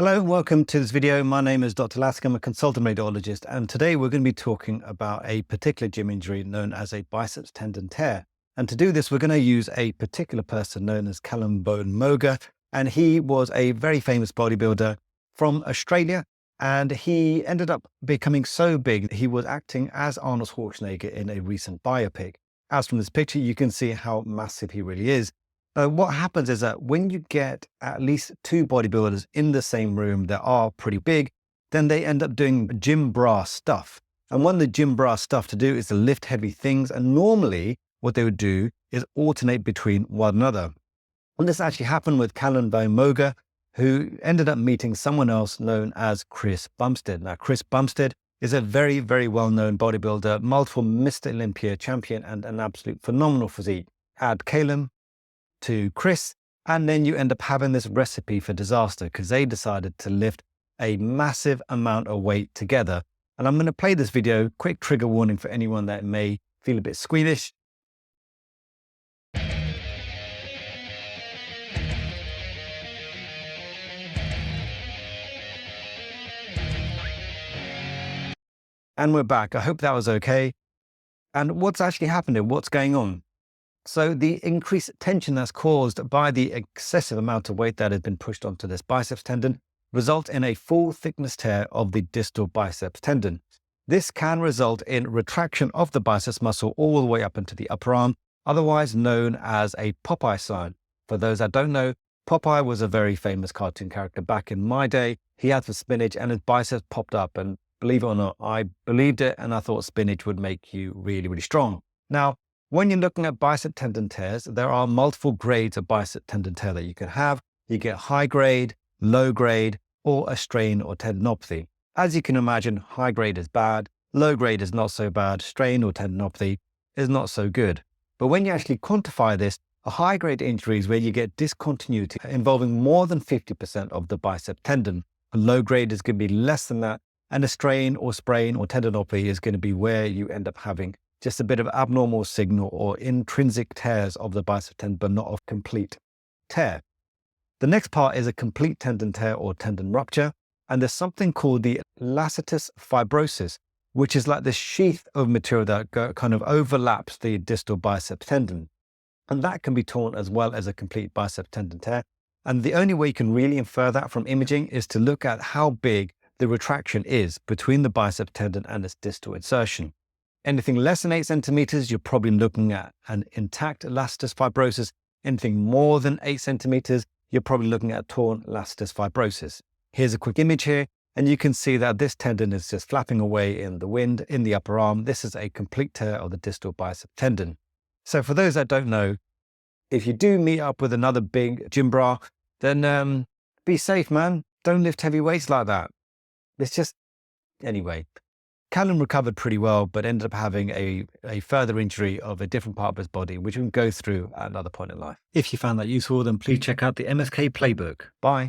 Hello and welcome to this video. My name is Dr. Lask. I'm a consultant radiologist, and today we're going to be talking about a particular gym injury known as a biceps tendon tear. And to do this, we're going to use a particular person known as Callum Bone Moga. And he was a very famous bodybuilder from Australia. And he ended up becoming so big, he was acting as Arnold Schwarzenegger in a recent biopic. As from this picture, you can see how massive he really is. What happens is that when you get at least two bodybuilders in the same room that are pretty big, then they end up doing gym bra stuff. And one of the gym bra stuff to do is to lift heavy things. And normally what they would do is alternate between one another. And this actually happened with Callum Bone Moga, who ended up meeting someone else known as Chris Bumstead. Now, Chris Bumstead is a very, very well-known bodybuilder, multiple Mr. Olympia champion, and an absolute phenomenal physique. Add Callum to Chris, and then you end up having this recipe for disaster because they decided to lift a massive amount of weight together. And I'm going to play this video, quick trigger warning for anyone that may feel a bit squeamish. And we're back. I hope that was okay. And what's actually happening? What's going on? So the increased tension that's caused by the excessive amount of weight that has been pushed onto this biceps tendon result in a full thickness tear of the distal biceps tendon. This can result in retraction of the biceps muscle all the way up into the upper arm, otherwise known as a Popeye sign. For those that don't know, Popeye was a very famous cartoon character back in my day. He had the spinach and his biceps popped up, and believe it or not, I believed it and I thought spinach would make you really, really strong. Now, when you're looking at bicep tendon tears, there are multiple grades of bicep tendon tear that you can have. You get high grade, low grade, or a strain or tendinopathy. As you can imagine, high grade is bad, low grade is not so bad, strain or tendinopathy is not so good. But when you actually quantify this, a high grade injury is where you get discontinuity involving more than 50% of the bicep tendon. A low grade is going to be less than that, and a strain or sprain or tendinopathy is going to be where you end up having just a bit of abnormal signal or intrinsic tears of the bicep tendon, but not of complete tear. The next part is a complete tendon tear or tendon rupture. And there's something called the lacetus fibrosis, which is like this sheath of material that kind of overlaps the distal bicep tendon. And that can be torn as well as a complete bicep tendon tear. And the only way you can really infer that from imaging is to look at how big the retraction is between the bicep tendon and its distal insertion. Anything less than 8 centimeters, you're probably looking at an intact lacetus fibrosis. Anything more than 8 centimeters, you're probably looking at torn lacetus fibrosis. Here's a quick image here, and you can see that this tendon is just flapping away in the wind in the upper arm. This is a complete tear of the distal bicep tendon. So for those that don't know, if you do meet up with another big gym bra, then be safe, man. Don't lift heavy weights like that. It's just, anyway. Callum recovered pretty well, but ended up having a further injury of a different part of his body, which we can go through at another point in life. If you found that useful, then please check out the MSK Playbook. Bye.